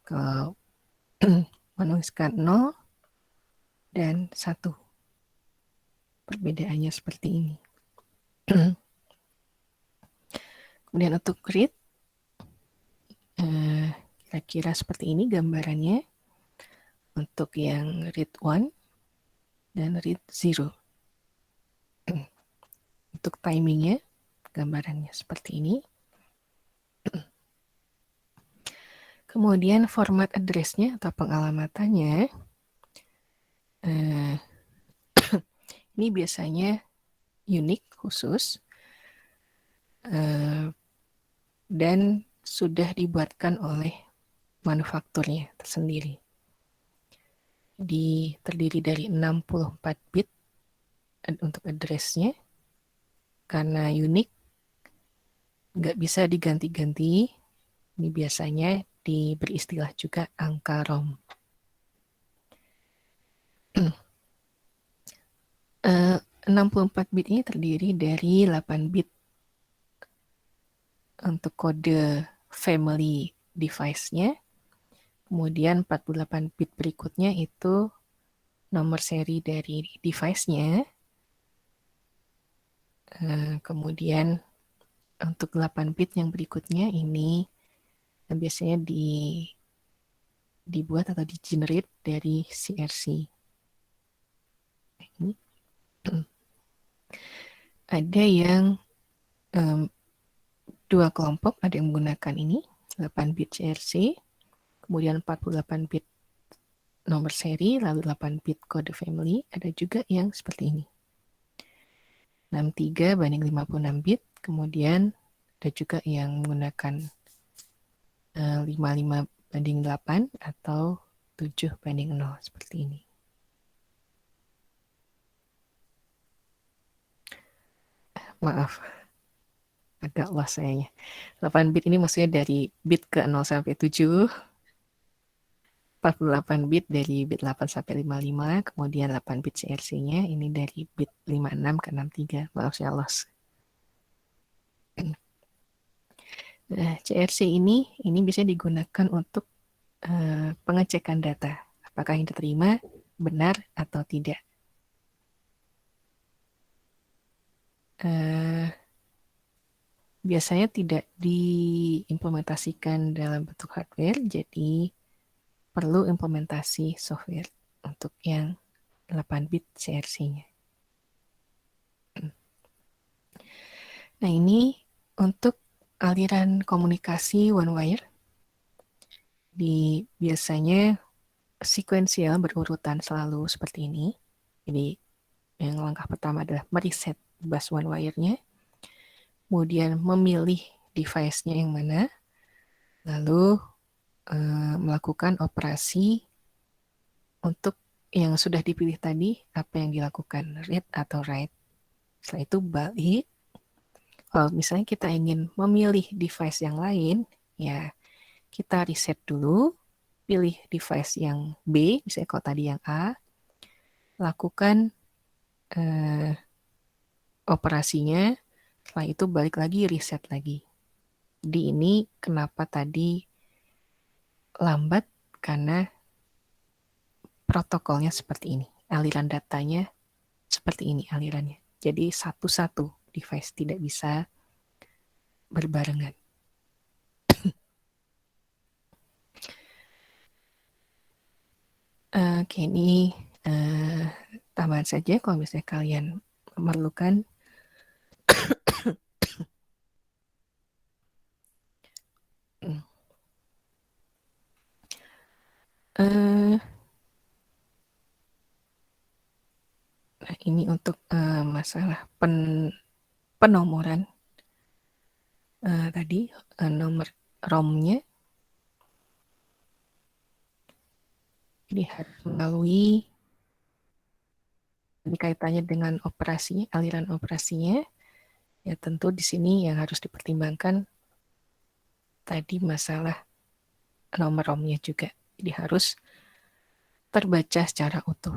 Kalau menuliskan 0 dan 1. Perbedaannya seperti ini. Kemudian untuk read, kira-kira seperti ini gambarannya. Untuk yang read 1 dan read 0. Untuk timingnya, gambarannya seperti ini. Kemudian format address-nya atau pengalamannya, ini biasanya unik, khusus, dan sudah dibuatkan oleh manufakturnya tersendiri. Terdiri dari 64 bit untuk address-nya. Karena unik, nggak bisa diganti-ganti. Ini biasanya diberi istilah juga angka ROM. 64 bit ini terdiri dari 8 bit untuk kode family device-nya. Kemudian 48 bit berikutnya itu nomor seri dari device-nya. Kemudian untuk 8 bit yang berikutnya ini biasanya dibuat atau di-generate dari CRC. Ini. Ada yang dua kelompok, ada yang menggunakan ini, 8 bit CRC, kemudian 48 bit nomor seri, lalu 8 bit kode family, ada juga yang seperti ini. 63 banding 56 bit, kemudian ada juga yang menggunakan 55 banding 8 atau 7 banding 0 seperti ini. Maaf, agak lost sayanya. 8 bit ini maksudnya dari bit ke 0 sampai 7, 48 bit dari bit 8 sampai 55, kemudian 8 bit CRC-nya ini dari bit 56 ke 63. Maaf saya lost. Nah, CRC ini bisa digunakan untuk pengecekan data. Apakah yang diterima benar atau tidak. biasanya tidak diimplementasikan dalam bentuk hardware, jadi perlu implementasi software untuk yang 8 bit CRC-nya. Nah, ini untuk aliran komunikasi one wire biasanya sekuensial berurutan selalu seperti ini. Jadi yang langkah pertama adalah mereset bus one wire-nya, kemudian memilih device-nya yang mana, lalu melakukan operasi untuk yang sudah dipilih tadi, apa yang dilakukan, read atau write. Setelah itu balik. Kalau misalnya kita ingin memilih device yang lain, ya kita reset dulu, pilih device yang B, misalnya kalau tadi yang A, lakukan operasinya, setelah itu balik lagi, reset lagi. Jadi ini kenapa tadi lambat, karena protokolnya seperti ini. Aliran datanya seperti ini alirannya. Jadi satu-satu device tidak bisa berbarengan. Oke, ini tambahan saja kalau misalnya kalian memerlukan. Nah, ini untuk masalah penomoran tadi, nomor ROM-nya. Jadi harus melalui kaitannya dengan operasinya, aliran operasinya. Ya tentu di sini yang harus dipertimbangkan tadi masalah nomor ROM-nya juga. Jadi harus terbaca secara utuh.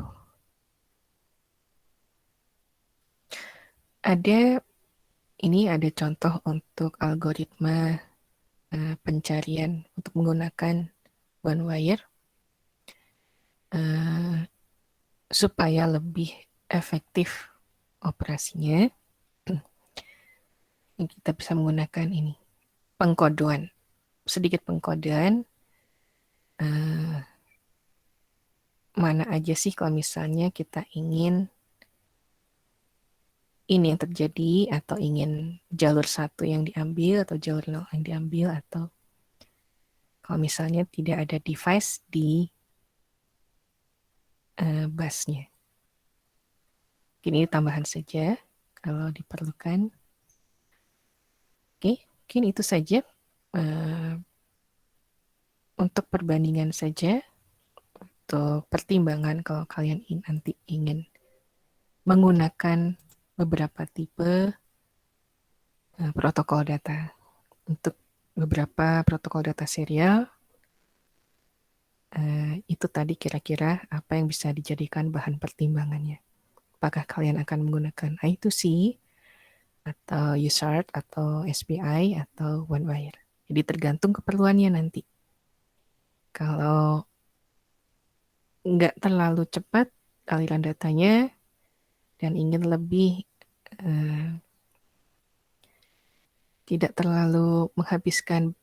Ini ada contoh untuk algoritma pencarian untuk menggunakan one wire supaya lebih efektif operasinya. Kita bisa menggunakan ini pengkodean, sedikit pengkodean. Mana aja sih kalau misalnya kita ingin ini yang terjadi, atau ingin jalur 1 yang diambil atau jalur 0 yang diambil, atau kalau misalnya tidak ada device di busnya. Ini tambahan saja kalau diperlukan. Oke, mungkin itu saja untuk perbandingan saja, untuk pertimbangan kalau kalian nanti ingin menggunakan beberapa tipe protokol data. Untuk beberapa protokol data serial, itu tadi kira-kira apa yang bisa dijadikan bahan pertimbangannya. Apakah kalian akan menggunakan I2C, atau USART, atau SPI, atau one wire. Jadi tergantung keperluannya nanti. Kalau nggak terlalu cepat aliran datanya dan ingin lebih tidak terlalu menghabiskan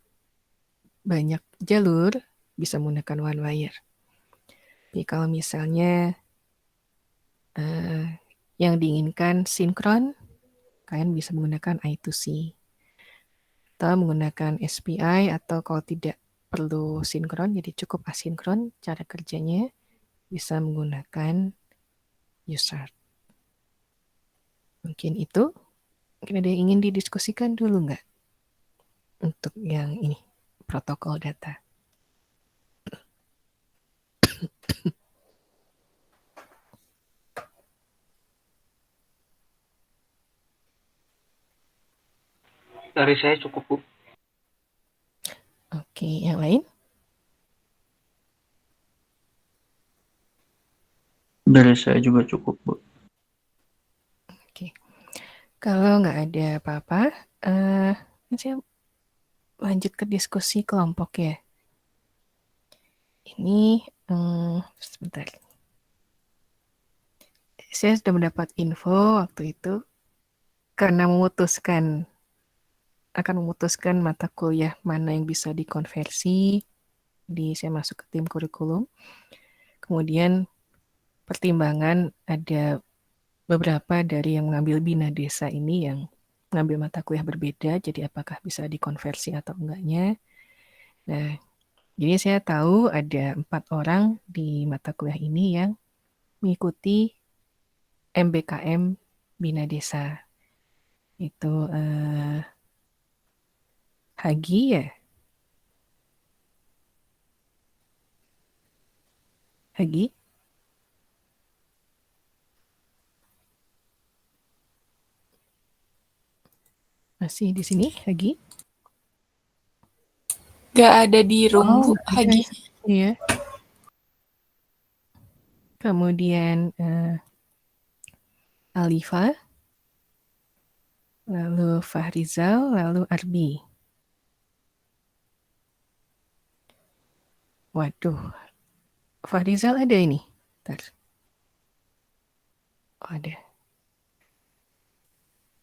banyak jalur, bisa menggunakan one wire. Tapi kalau misalnya yang diinginkan sinkron, kalian bisa menggunakan I2C. Atau menggunakan SPI, atau kalau tidak perlu sinkron, jadi cukup asinkron, cara kerjanya bisa menggunakan USART. Mungkin itu. Mungkin ada yang ingin didiskusikan dulu nggak? Untuk yang ini, protokol data. Dari saya cukup, Bu. Oke, yang lain? Dari saya juga cukup, Bu. Oke. Kalau nggak ada apa-apa, saya lanjut ke diskusi kelompok ya. Ini, sebentar. Saya sudah mendapat info waktu itu, karena memutuskan akan memutuskan mata kuliah mana yang bisa dikonversi. Saya masuk ke tim kurikulum. Kemudian pertimbangan ada beberapa dari yang mengambil Bina Desa ini yang mengambil mata kuliah berbeda, jadi apakah bisa dikonversi atau enggaknya. Nah, jadi saya tahu ada 4 orang di mata kuliah ini yang mengikuti MBKM Bina Desa. Itu Hagi ya? Hagi? Masih di sini, Hagi? Gak ada di room, Bu, ada. Hagi. Iya. Kemudian Alifa, lalu Fahrizal, lalu Arbi. Waduh, Fahrizal ada ini? Bentar. Oh, ada.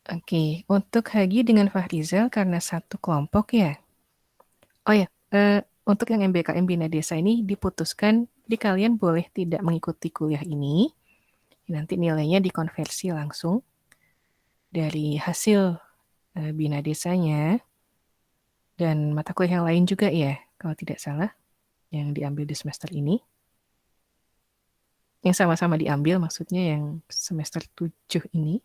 Oke, untuk Hagi dengan Fahrizal karena satu kelompok ya. Oh ya, untuk yang MBKM Bina Desa ini diputuskan, jadi kalian boleh tidak mengikuti kuliah ini, nanti nilainya dikonversi langsung dari hasil Bina Desanya, dan mata kuliah yang lain juga ya, kalau tidak salah, yang diambil di semester ini. Yang sama-sama diambil maksudnya yang semester 7 ini.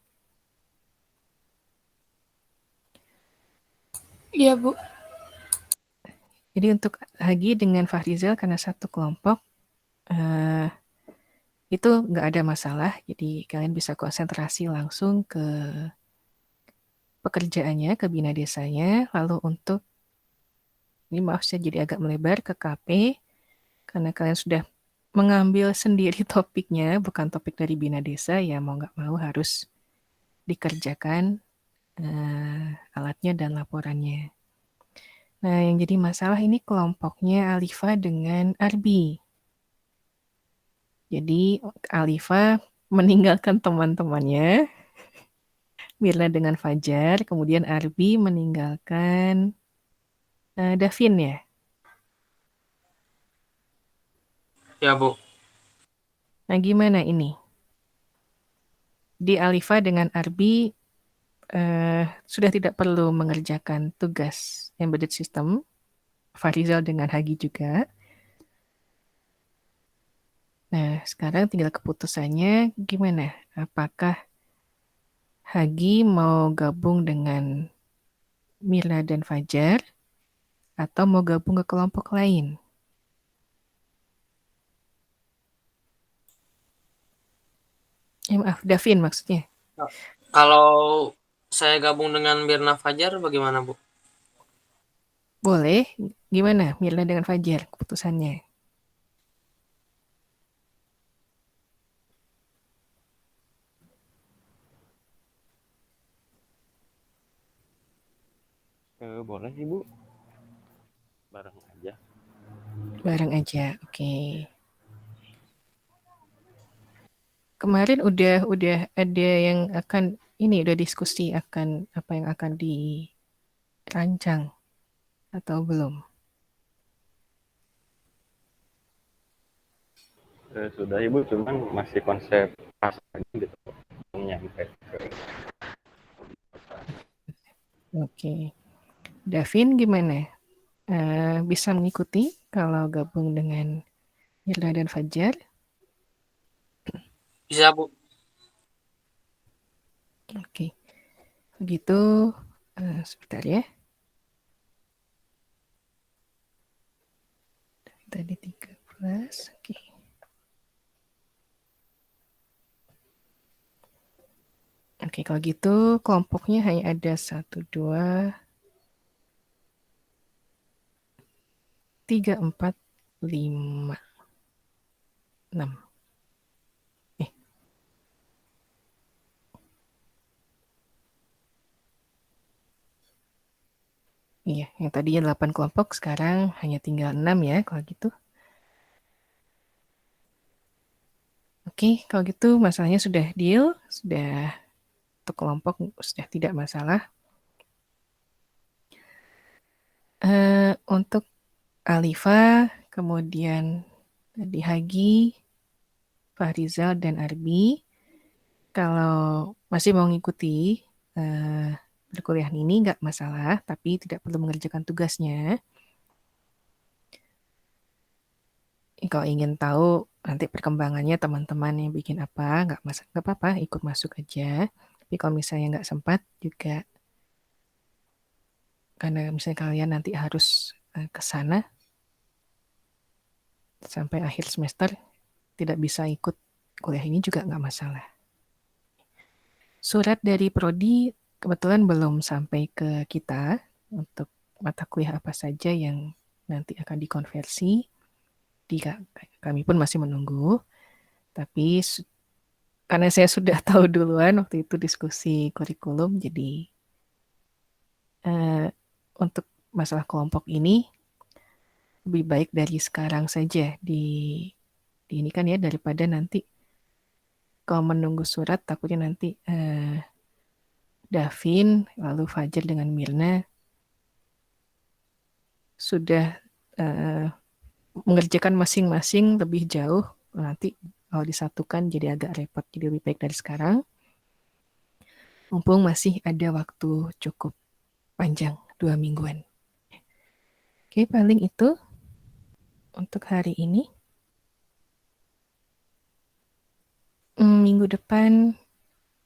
Iya, Bu. Jadi untuk Hagi dengan Fahrizal karena satu kelompok, itu nggak ada masalah. Jadi kalian bisa konsentrasi langsung ke pekerjaannya, ke Bina Desanya. Lalu untuk, ini maaf saya jadi agak melebar ke KP, karena kalian sudah mengambil sendiri topiknya, bukan topik dari Bina Desa, ya mau nggak mau harus dikerjakan alatnya dan laporannya. Nah, yang jadi masalah ini kelompoknya Alifa dengan Arbi. Jadi Alifa meninggalkan teman-temannya, Mirna dengan Fajar, kemudian Arbi meninggalkan Davin ya. Ya, Bu. Nah, gimana ini? Di Alifa dengan Arbi sudah tidak perlu mengerjakan tugas embedded system. Farizal dengan Hagi juga. Nah, sekarang tinggal keputusannya gimana? Apakah Hagi mau gabung dengan Mirna dan Fajar atau mau gabung ke kelompok lain? Maaf, Davin maksudnya. Kalau saya gabung dengan Mirna Fajar bagaimana, Bu? Boleh. Gimana Mirna dengan Fajar keputusannya? Boleh sih, Bu. Bareng aja. Bareng aja, oke. Kemarin udah ada yang akan ini udah diskusi akan apa yang akan dirancang atau belum? Sudah, Ibu, cuman masih konsep pasarnya gitu. Belum nyampe ke Oke. Davin gimana? Bisa mengikuti kalau gabung dengan Mirna dan Fajar? Bisa, Bu. Oke. Begitu, sebentar ya. Tadi 13, oke. Oke, kalau gitu kelompoknya hanya ada 1, 2, 3, 4, 5, 6. Iya, yang tadinya 8 kelompok sekarang hanya tinggal 6 ya kalau gitu. Oke, kalau gitu masalahnya sudah deal, sudah untuk kelompok sudah tidak masalah. Untuk Alifa, kemudian tadi Hagi, Fahrizal, dan Arbi, kalau masih mau ngikuti perkuliahan ini nggak masalah, tapi tidak perlu mengerjakan tugasnya. Kalau ingin tahu nanti perkembangannya teman-teman yang bikin apa, nggak apa-apa, ikut masuk aja. Tapi kalau misalnya nggak sempat juga, karena misalnya kalian nanti harus ke sana sampai akhir semester, tidak bisa ikut kuliah ini juga nggak masalah. Surat dari Prodi kebetulan belum sampai ke kita untuk mata kuliah apa saja yang nanti akan dikonversi. Kami pun masih menunggu, tapi karena saya sudah tahu duluan waktu itu diskusi kurikulum, jadi untuk masalah kelompok ini lebih baik dari sekarang saja ini kan ya, daripada nanti kalau menunggu surat takutnya nanti Davin lalu Fajar dengan Mirna sudah mengerjakan masing-masing lebih jauh, nanti kalau disatukan jadi agak repot. Jadi lebih baik dari sekarang, mumpung masih ada waktu cukup panjang, 2 mingguan. Oke, paling itu untuk hari ini. Minggu depan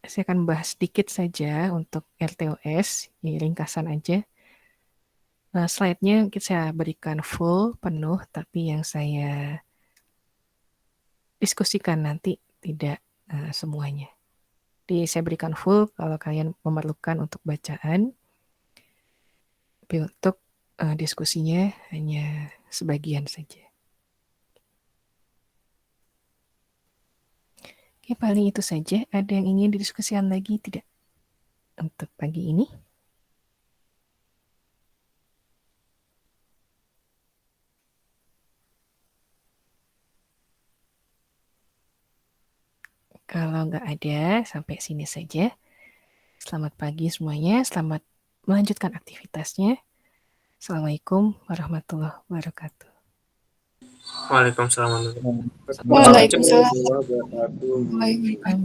saya akan bahas sedikit saja untuk RTOS, ya ringkasan aja. Slide-nya saya berikan full, penuh, tapi yang saya diskusikan nanti tidak semuanya. Jadi saya berikan full kalau kalian memerlukan untuk bacaan, tapi untuk diskusinya hanya sebagian saja. Oke, paling itu saja. Ada yang ingin didiskusikan lagi? Tidak? Untuk pagi ini? Kalau nggak ada, sampai sini saja. Selamat pagi semuanya, selamat melanjutkan aktivitasnya. Assalamualaikum warahmatullahi wabarakatuh. Waalaikumsalam warahmatullahi wabarakatuh. Waalaikumsalam. Warahmatullahi wabarakatuh. Waalaikumsalam.